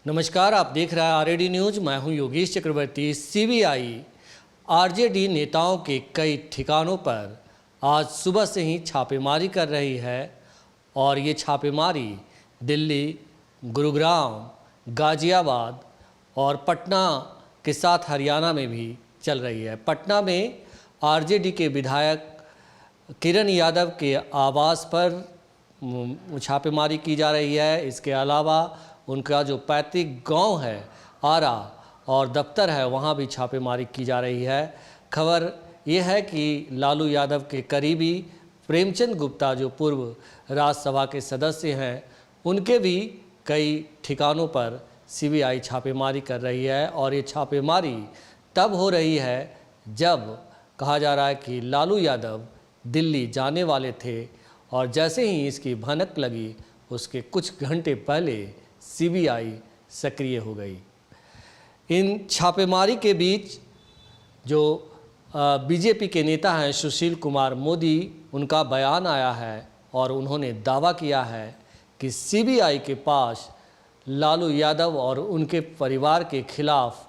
नमस्कार, आप देख रहे हैं आरएडी न्यूज। मैं हूं योगेश चक्रवर्ती। सीबीआई आरजेडी नेताओं के कई ठिकानों पर आज सुबह से ही छापेमारी कर रही है और ये छापेमारी दिल्ली, गुरुग्राम, गाजियाबाद और पटना के साथ हरियाणा में भी चल रही है। पटना में आरजेडी के विधायक किरण यादव के आवास पर छापेमारी की जा रही है। इसके अलावा उनका जो पैतृक गांव है आरा और दफ्तर है वहां भी छापेमारी की जा रही है। खबर यह है कि लालू यादव के करीबी प्रेमचंद गुप्ता जो पूर्व राज्यसभा के सदस्य हैं, उनके भी कई ठिकानों पर सीबीआई छापेमारी कर रही है। और ये छापेमारी तब हो रही है जब कहा जा रहा है कि लालू यादव दिल्ली जाने वाले थे और जैसे ही इसकी भनक लगी उसके कुछ घंटे पहले सीबीआई सक्रिय हो गई। इन छापेमारी के बीच जो बीजेपी के नेता हैं सुशील कुमार मोदी, उनका बयान आया है और उन्होंने दावा किया है कि सीबीआई के पास लालू यादव और उनके परिवार के खिलाफ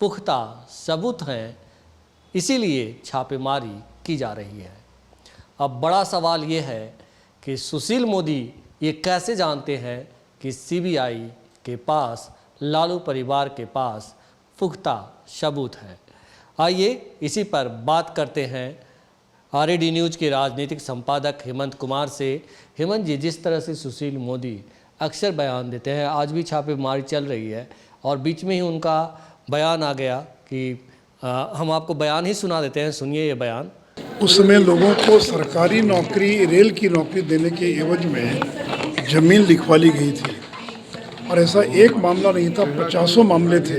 पुख्ता सबूत हैं, इसीलिए छापेमारी की जा रही है। अब बड़ा सवाल ये है कि सुशील मोदी ये कैसे जानते हैं कि सीबीआई के पास, लालू परिवार के पास पुख्ता सबूत है। आइए इसी पर बात करते हैं आरएडी न्यूज़ के राजनीतिक संपादक हेमंत कुमार से। हेमंत जी, जिस तरह से सुशील मोदी अक्सर बयान देते हैं, आज भी छापेमारी चल रही है और बीच में ही उनका बयान आ गया कि हम आपको बयान ही सुना देते हैं, सुनिए ये बयान। उस समय लोगों को सरकारी नौकरी, रेल की नौकरी देने के एवज में ज़मीन लिखवा ली गई थी और ऐसा एक मामला नहीं था, 50 मामले थे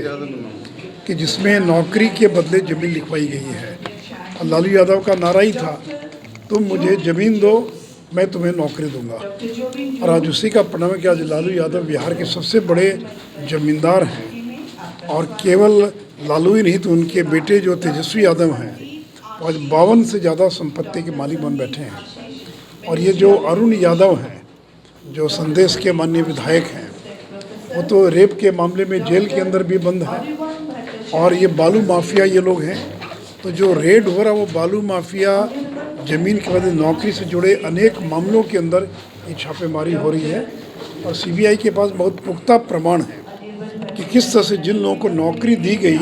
कि जिसमें नौकरी के बदले ज़मीन लिखवाई गई है। और लालू यादव का नारा ही था, तुम मुझे ज़मीन दो, मैं तुम्हें नौकरी दूंगा। और आज उसी का परिणाम है कि आज लालू यादव बिहार के सबसे बड़े ज़मींदार हैं। और केवल लालू ही नहीं तो उनके बेटे जो तेजस्वी यादव हैं, आज 52 से ज़्यादा संपत्ति के मालिक बन बैठे हैं। और ये जो अरुण यादव हैं, जो संदेश के माननीय विधायक हैं, वो तो रेप के मामले में जेल के अंदर भी बंद हैं। और ये बालू माफिया ये लोग हैं। तो जो रेड हो रहा है वो बालू माफिया, ज़मीन के बदले नौकरी से जुड़े अनेक मामलों के अंदर ये छापेमारी हो रही है। और सीबीआई के पास बहुत पुख्ता प्रमाण है कि किस तरह से जिन लोगों को नौकरी दी गई,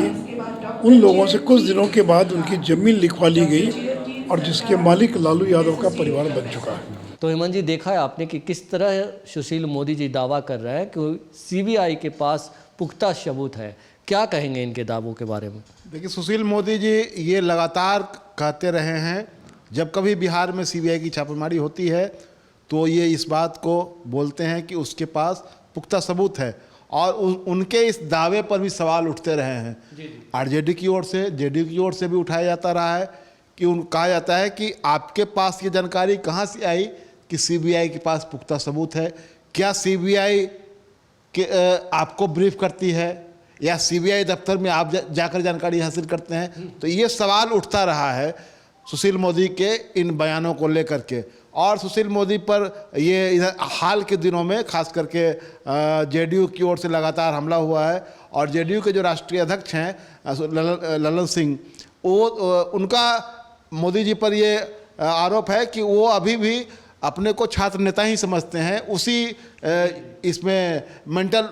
उन लोगों से कुछ दिनों के बाद उनकी ज़मीन लिखवा ली गई और जिसके मालिक लालू यादव का परिवार बन चुका है। तो हेमंत जी, देखा है आपने कि किस तरह सुशील मोदी जी दावा कर रहे हैं कि सीबीआई के पास पुख्ता सबूत है। क्या कहेंगे इनके दावों के बारे में? देखिए, सुशील मोदी जी ये लगातार कहते रहे हैं, जब कभी बिहार में सीबीआई की छापेमारी होती है तो ये इस बात को बोलते हैं कि उसके पास पुख्ता सबूत है। और उनके इस दावे पर भी सवाल उठते रहे हैं। आरजेडी की ओर से, जेडीयू की ओर से भी उठाया जाता रहा है कि कहा जाता है कि आपके पास ये जानकारी कहाँ से आई कि सीबीआई के पास पुख्ता सबूत है? क्या सीबीआई के आपको ब्रीफ करती है या सीबीआई दफ्तर में आप जाकर जानकारी हासिल करते हैं? तो ये सवाल उठता रहा है सुशील मोदी के इन बयानों को लेकर के। और सुशील मोदी पर ये इधर हाल के दिनों में खास करके जेडीयू की ओर से लगातार हमला हुआ है। और जेडीयू के जो राष्ट्रीय अध्यक्ष हैं ललन सिंह, वो उनका मोदी जी पर ये आरोप है कि वो अभी भी अपने को छात्र नेता ही समझते हैं, उसी इसमें मेंटल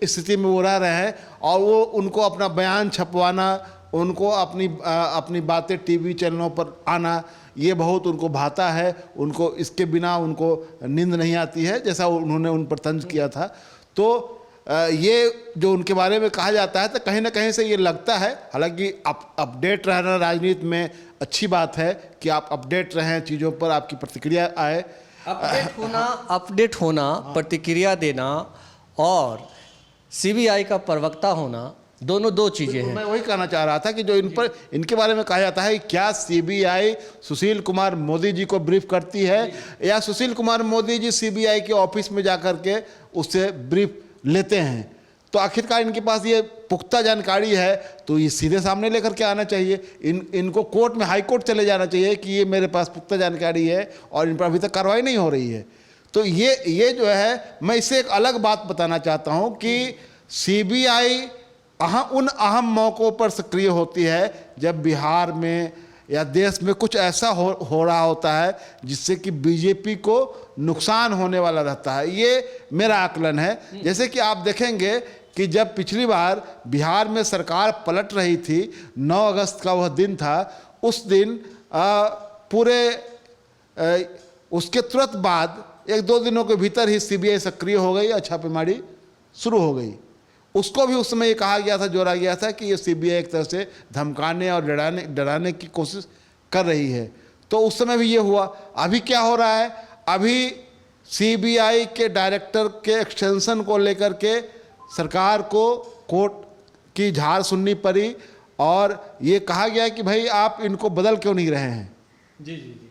स्थिति में वो रह रहे हैं। और वो उनको अपना बयान छपवाना, उनको अपनी बातें टीवी चैनलों पर आना, ये बहुत उनको भाता है। उनको इसके बिना उनको नींद नहीं आती है, जैसा उन्होंने उन पर तंज किया था। तो ये जो उनके बारे में कहा जाता है, तो कहीं ना कहीं से ये लगता है, हालांकि अपडेट रहना राजनीति में अच्छी बात है कि आप अपडेट रहें चीज़ों पर, आपकी प्रतिक्रिया आए। अपडेट होना, प्रतिक्रिया देना और सीबीआई का प्रवक्ता होना, दोनों दो चीज़ें हैं। मैं वही कहना चाह रहा था कि जो इनके बारे में कहा जाता है, क्या सीबीआई सुशील कुमार मोदी जी को ब्रीफ करती है या सुशील कुमार मोदी जी सीबीआई के ऑफिस में जाकर के उससे ब्रीफ लेते हैं? तो आखिरकार इनके पास ये पुख्ता जानकारी है तो ये सीधे सामने लेकर के आना चाहिए। इनको कोर्ट में, हाई कोर्ट चले जाना चाहिए कि ये मेरे पास पुख्ता जानकारी है और इन पर अभी तक कार्रवाई नहीं हो रही है। तो ये जो है, मैं इससे एक अलग बात बताना चाहता हूँ कि सीबीआई उन अहम मौक़ों पर सक्रिय होती है जब बिहार में या देश में कुछ ऐसा हो रहा होता है जिससे कि बीजेपी को नुकसान होने वाला रहता है। ये मेरा आकलन है। जैसे कि आप देखेंगे कि जब पिछली बार बिहार में सरकार पलट रही थी, 9 अगस्त का वह दिन था, उस दिन उसके तुरंत बाद 1-2 दिनों के भीतर ही सीबीआई सक्रिय हो गई और छापेमारी शुरू हो गई। उसको भी उस समय ये कहा गया था, जोड़ा गया था कि ये सीबीआई एक तरह से धमकाने और डराने की कोशिश कर रही है। तो उस समय भी ये हुआ। अभी क्या हो रहा है, अभी सीबीआई के डायरेक्टर के एक्सटेंशन को लेकर के सरकार को कोर्ट की झाड़ सुननी पड़ी और ये कहा गया कि भाई आप इनको बदल क्यों नहीं रहे हैं। जी जी जी।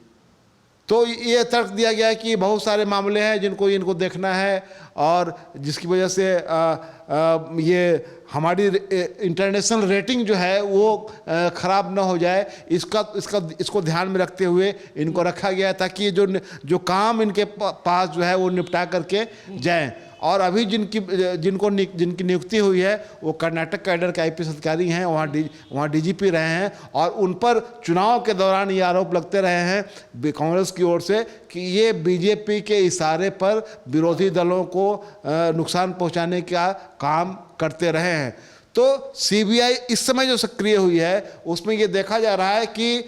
तो ये तर्क दिया गया कि बहुत सारे मामले हैं जिनको इनको देखना है और जिसकी वजह से ये हमारी इंटरनेशनल रेटिंग जो है वो ख़राब ना हो जाए, इसको ध्यान में रखते हुए इनको रखा गया ताकि ये जो काम इनके पास जो है वो निपटा करके जाएं। और अभी जिनकी नियुक्ति हुई है वो कर्नाटक कैडर के आईपीएस अधिकारी हैं, वहाँ डीजीपी रहे हैं और उन पर चुनाव के दौरान ये आरोप लगते रहे हैं कांग्रेस की ओर से कि ये बीजेपी के इशारे पर विरोधी दलों को नुकसान पहुंचाने का काम करते रहे हैं। तो सीबीआई इस समय जो सक्रिय हुई है उसमें ये देखा जा रहा है कि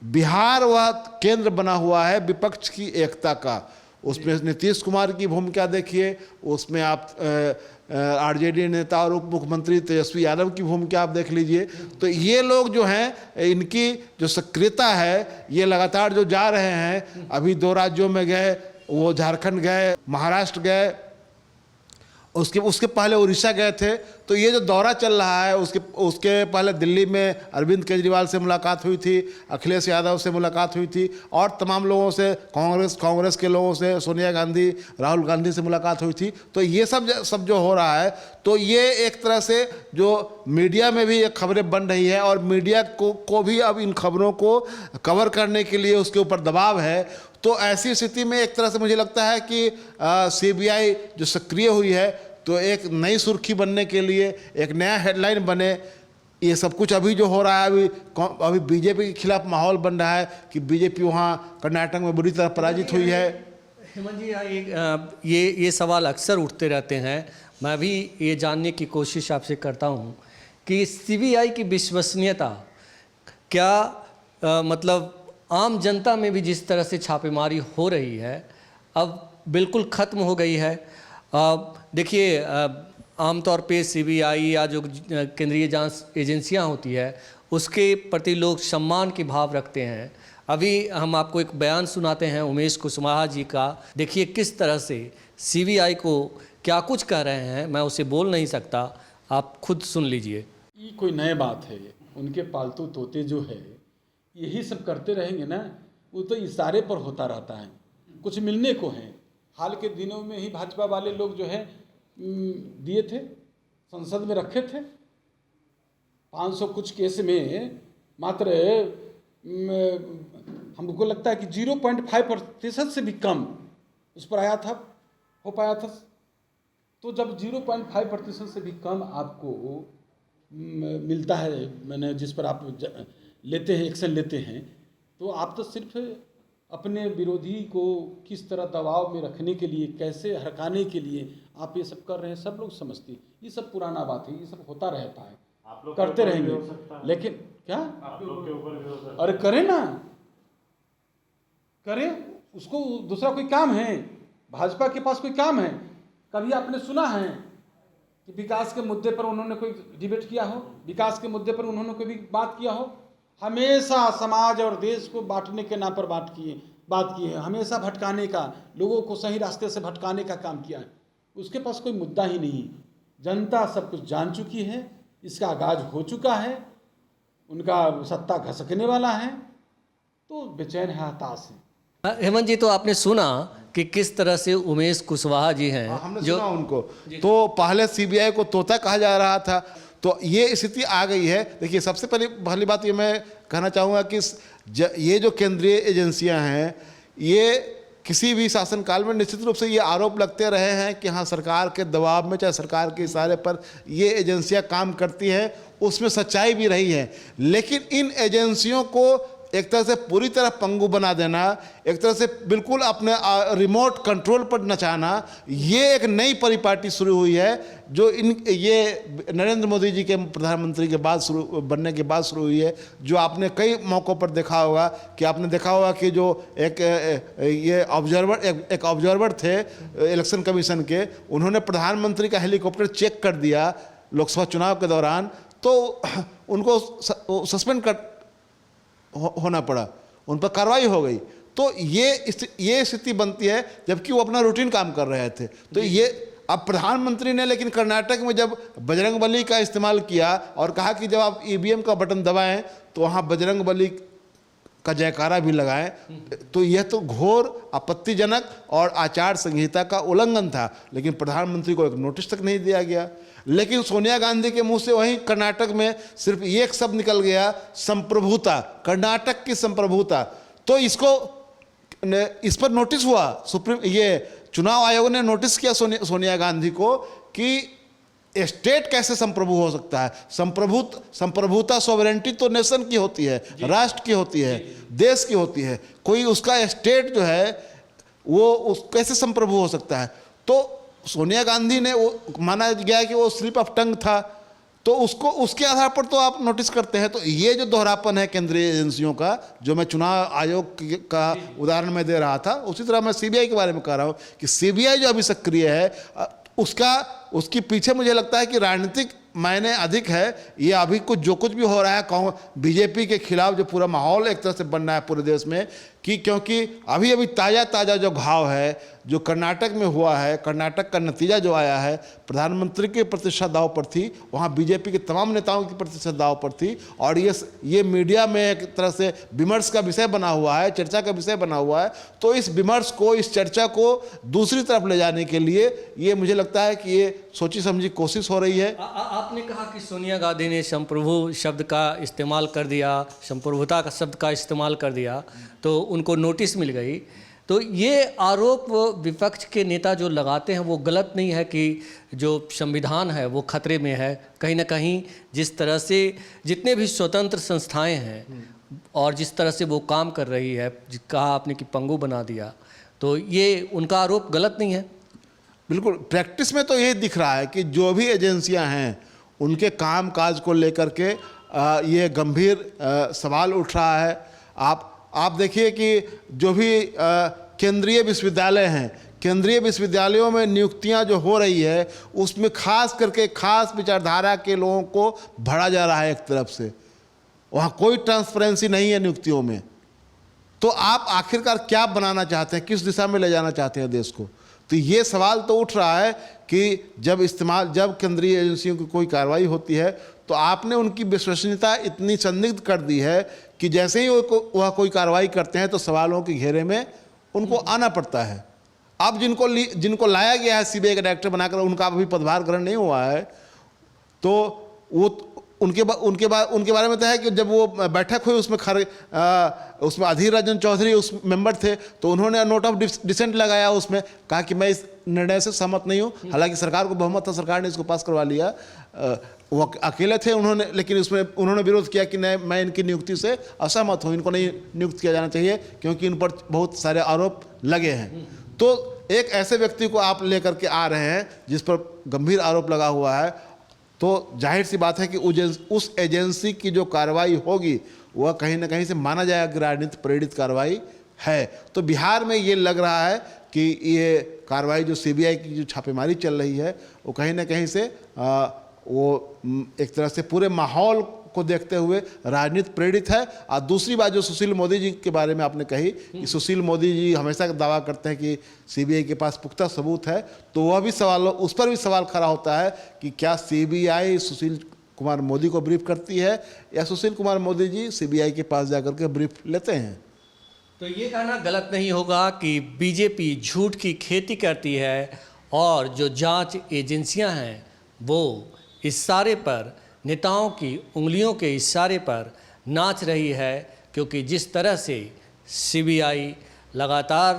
बिहार वह केंद्र बना हुआ है विपक्ष की एकता का। उसमें नीतीश कुमार की भूमिका देखिए, उसमें आप आरजेडी नेता और उप मुख्यमंत्री तेजस्वी यादव की भूमिका आप देख लीजिए। तो ये लोग जो हैं, इनकी जो सक्रियता है ये लगातार जो जा रहे हैं, अभी 2 राज्यों में गए, वो झारखंड गए, महाराष्ट्र गए, उसके पहले उड़ीसा गए थे। तो ये जो दौरा चल रहा है उसके पहले दिल्ली में अरविंद केजरीवाल से मुलाकात हुई थी, अखिलेश यादव से मुलाकात हुई थी और तमाम लोगों से, कांग्रेस के लोगों से, सोनिया गांधी, राहुल गांधी से मुलाकात हुई थी। तो ये सब जो हो रहा है, तो ये एक तरह से जो मीडिया में भी ये खबरें बन रही है और मीडिया को भी अब इन खबरों को कवर करने के लिए उसके ऊपर दबाव है। तो ऐसी स्थिति में एक तरह से मुझे लगता है कि सीबीआई जो सक्रिय हुई है तो एक नई सुर्खी बनने के लिए, एक नया हेडलाइन बने। ये सब कुछ अभी जो हो रहा है, अभी बीजेपी के खिलाफ माहौल बन रहा है कि बीजेपी वहाँ कर्नाटक में बुरी तरह पराजित हुई है। हेमंत जी, ये सवाल अक्सर उठते रहते हैं। मैं भी ये जानने की कोशिश आपसे करता हूँ कि सीबीआई की विश्वसनीयता क्या मतलब आम जनता में भी जिस तरह से छापेमारी हो रही है अब बिल्कुल ख़त्म हो गई है। देखिए, आमतौर पे सीबीआई या जो केंद्रीय जांच एजेंसियां होती है उसके प्रति लोग सम्मान की भाव रखते हैं। अभी हम आपको एक बयान सुनाते हैं उमेश कुशवाहा जी का। देखिए किस तरह से सीबीआई को क्या कुछ कह रहे हैं, मैं उसे बोल नहीं सकता, आप खुद सुन लीजिए। ये कोई नई बात है? उनके पालतू तोते जो है यही सब करते रहेंगे ना, वो तो इशारे पर होता रहता है, कुछ मिलने को है। हाल के दिनों में ही भाजपा वाले लोग जो है दिए थे, संसद में रखे थे, 500 कुछ केस में मात्र हमको लगता है कि 0.5% से भी कम उस पर आया था, हो पाया था। तो जब 0.5% से भी कम आपको मिलता है, मैंने जिस पर आप लेते हैं, एक्शन लेते हैं, तो आप तो सिर्फ अपने विरोधी को किस तरह दबाव में रखने के लिए, कैसे हरकाने के लिए आप ये सब कर रहे हैं, सब लोग समझते हैं। ये सब पुराना बात है, ये सब होता रहता है, करते रहेंगे। लेकिन क्या आप लोग के ऊपर भी हो सकता है? अरे करें ना, करें, उसको दूसरा कोई काम है? भाजपा के पास कोई काम है? कभी आपने सुना है कि विकास के मुद्दे पर उन्होंने कोई डिबेट किया हो, विकास के मुद्दे पर उन्होंने कोई भी बात किया हो? हमेशा समाज और देश को बांटने के नाम पर बात की है, हमेशा भटकाने का, लोगों को सही रास्ते से भटकाने का काम किया है। उसके पास कोई मुद्दा ही नहीं। जनता सब कुछ जान चुकी है, इसका आगाज हो चुका है, उनका सत्ता घसकने वाला है, तो बेचैन है, हताश है। हेमंत जी, तो आपने सुना कि किस तरह से उमेश कुशवाहा जी हैं, हमने सुना उनको। तो पहले सीबीआई को तोता कहा जा रहा था, तो ये स्थिति आ गई है। देखिए, सबसे पहली बात ये मैं कहना चाहूँगा कि ये जो केंद्रीय एजेंसियां हैं, ये किसी भी शासनकाल में निश्चित रूप से ये आरोप लगते रहे हैं कि हाँ, सरकार के दबाव में, चाहे सरकार के इशारे पर ये एजेंसियां काम करती हैं, उसमें सच्चाई भी रही है। लेकिन इन एजेंसियों को एक तरह से पूरी तरह पंगु बना देना, एक तरह से बिल्कुल अपने रिमोट कंट्रोल पर नचाना, ये एक नई परिपाटी शुरू हुई है जो ये नरेंद्र मोदी जी के प्रधानमंत्री के बाद बनने के बाद शुरू हुई है। जो आपने कई मौक़ों पर देखा होगा कि आपने देखा होगा कि जो एक ऑब्जर्वर थे इलेक्शन कमीशन के, उन्होंने प्रधानमंत्री का हेलीकॉप्टर चेक कर दिया लोकसभा चुनाव के दौरान, तो उनको सस्पेंड होना पड़ा, उन पर कार्रवाई हो गई। तो ये स्थिति बनती है जबकि वो अपना रूटीन काम कर रहे थे। तो ये अब प्रधानमंत्री ने लेकिन कर्नाटक में जब बजरंगबली का इस्तेमाल किया और कहा कि जब आप ईवीएम का बटन दबाएं तो वहाँ बजरंगबली का जयकारा भी लगाएं, तो यह तो घोर आपत्तिजनक और आचार संहिता का उल्लंघन था। लेकिन प्रधानमंत्री को एक नोटिस तक नहीं दिया गया। लेकिन सोनिया गांधी के मुंह से वहीं कर्नाटक में सिर्फ एक शब्द निकल गया, संप्रभुता, कर्नाटक की संप्रभुता। तो इस पर नोटिस हुआ, ये चुनाव आयोग ने नोटिस किया सोनिया गांधी को कि स्टेट कैसे संप्रभु हो सकता है। संप्रभुता, सॉवरेंटी तो नेशन की होती है, राष्ट्र की होती है, देश की होती है। कोई उसका स्टेट जो है वो कैसे संप्रभु हो सकता है। तो सोनिया गांधी ने वो माना गया कि वो स्लिप ऑफ टंग था, तो उसके आधार पर तो आप नोटिस करते हैं। तो ये जो दोहरापन है केंद्रीय एजेंसियों का, जो मैं चुनाव आयोग का उदाहरण में दे रहा था, उसी तरह मैं सीबीआई के बारे में कह रहा हूँ कि सीबीआई जो अभी सक्रिय है, उसके पीछे मुझे लगता है कि राजनीतिक मायने अधिक है। ये अभी जो कुछ भी हो रहा है बीजेपी के खिलाफ, जो पूरा माहौल एक तरह से बन रहा है पूरे देश में, क्योंकि अभी ताज़ा जो घाव है जो कर्नाटक में हुआ है, कर्नाटक का नतीजा जो आया है, प्रधानमंत्री की प्रतिष्ठा दांव पर थी, वहाँ बीजेपी के तमाम नेताओं की प्रतिष्ठा दांव पर थी। और ये मीडिया में एक तरह से विमर्श का विषय बना हुआ है, चर्चा का विषय बना हुआ है। तो इस विमर्श को, इस चर्चा को दूसरी तरफ ले जाने के लिए ये मुझे लगता है कि ये सोची समझी कोशिश हो रही है। आपने कहा कि सोनिया गांधी ने संप्रभु शब्द का इस्तेमाल कर दिया, संप्रभुता का शब्द का इस्तेमाल कर दिया, तो उनको नोटिस मिल गई। तो ये आरोप विपक्ष के नेता जो लगाते हैं वो गलत नहीं है कि जो संविधान है वो खतरे में है। कहीं ना कहीं जिस तरह से जितने भी स्वतंत्र संस्थाएं हैं और जिस तरह से वो काम कर रही है, कहा आपने कि पंगु बना दिया, तो ये उनका आरोप गलत नहीं है। बिल्कुल, प्रैक्टिस में तो ये दिख रहा है कि जो भी एजेंसियां हैं उनके काम काज को लेकर के ये गंभीर सवाल उठ रहा है। आप देखिए कि जो भी केंद्रीय विश्वविद्यालय हैं, केंद्रीय विश्वविद्यालयों में नियुक्तियां जो हो रही है उसमें खास करके खास विचारधारा के लोगों को भरा जा रहा है एक तरफ से। वहाँ कोई ट्रांसपेरेंसी नहीं है नियुक्तियों में। तो आप आखिरकार क्या बनाना चाहते हैं, किस दिशा में ले जाना चाहते हैं देश को? तो ये सवाल तो उठ रहा है कि जब केंद्रीय एजेंसियों की कोई कार्रवाई होती है तो आपने उनकी विश्वसनीयता इतनी संदिग्ध कर दी है कि जैसे ही वह कोई कार्रवाई करते हैं तो सवालों के घेरे में उनको आना पड़ता है। अब जिनको लाया गया है सीबीआई का डायरेक्टर बनाकर, उनका अभी पदभार ग्रहण नहीं हुआ है, तो वो उनके बारे में तो है कि जब वो बैठक हुई उसमें अधीर रंजन चौधरी उस मेंबर थे, तो उन्होंने नोट ऑफ डिसेंट लगाया, उसमें कहा कि मैं इस निर्णय से सहमत नहीं हूँ। हालांकि सरकार को बहुमत था, सरकार ने इसको पास करवा लिया, वो अकेले थे लेकिन उसमें उन्होंने विरोध किया कि नहीं, मैं इनकी नियुक्ति से असहमत हूँ, इनको नहीं नियुक्त किया जाना चाहिए क्योंकि इन पर बहुत सारे आरोप लगे हैं। तो एक ऐसे व्यक्ति को आप लेकर के आ रहे हैं जिस पर गंभीर आरोप लगा हुआ है, तो जाहिर सी बात है कि उस एजेंसी की जो कार्रवाई होगी वह कहीं ना कहीं से माना जाएगा कि राजनीति प्रेरित कार्रवाई है। तो बिहार में ये लग रहा है कि ये कार्रवाई जो सीबीआई की जो छापेमारी चल रही है वो कहीं ना कहीं से वो एक तरह से पूरे माहौल को देखते हुए राजनीति प्रेरित है। और दूसरी बात जो सुशील मोदी जी के बारे में आपने कही कि सुशील मोदी जी हमेशा दावा करते हैं कि सीबीआई के पास पुख्ता सबूत है, तो वह भी उस पर भी सवाल खड़ा होता है कि क्या सीबीआई सुशील कुमार मोदी को ब्रीफ करती है या सुशील कुमार मोदी जी सीबीआई के पास जाकर के ब्रीफ लेते हैं। तो ये कहना गलत नहीं होगा कि बीजेपी झूठ की खेती करती है और जो जांच एजेंसियां हैं वो इशारे पर, नेताओं की उंगलियों के इशारे पर नाच रही है, क्योंकि जिस तरह से सीबीआई लगातार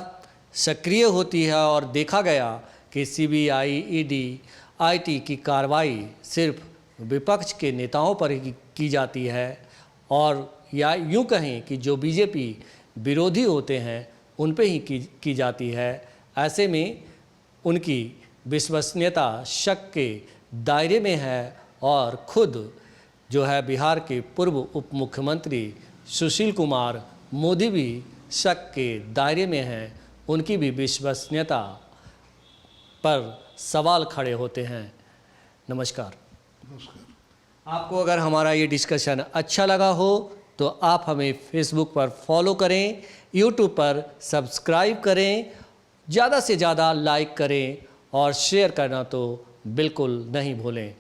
सक्रिय होती है और देखा गया कि सीबीआई, ईडी, आईटी की कार्रवाई सिर्फ विपक्ष के नेताओं पर ही की जाती है, और या यूं कहें कि जो बीजेपी विरोधी होते हैं उन पे ही की जाती है। ऐसे में उनकी विश्वसनीयता शक के दायरे में है और खुद जो है बिहार के पूर्व उप मुख्यमंत्री सुशील कुमार मोदी भी शक के दायरे में हैं। उनकी भी विश्वसनीयता पर सवाल खड़े होते हैं। नमस्कार। आपको अगर हमारा ये डिस्कशन अच्छा लगा हो तो आप हमें फेसबुक पर फॉलो करें, यूट्यूब पर सब्सक्राइब करें, ज़्यादा से ज़्यादा लाइक करें और शेयर करना तो बिल्कुल नहीं भूलें।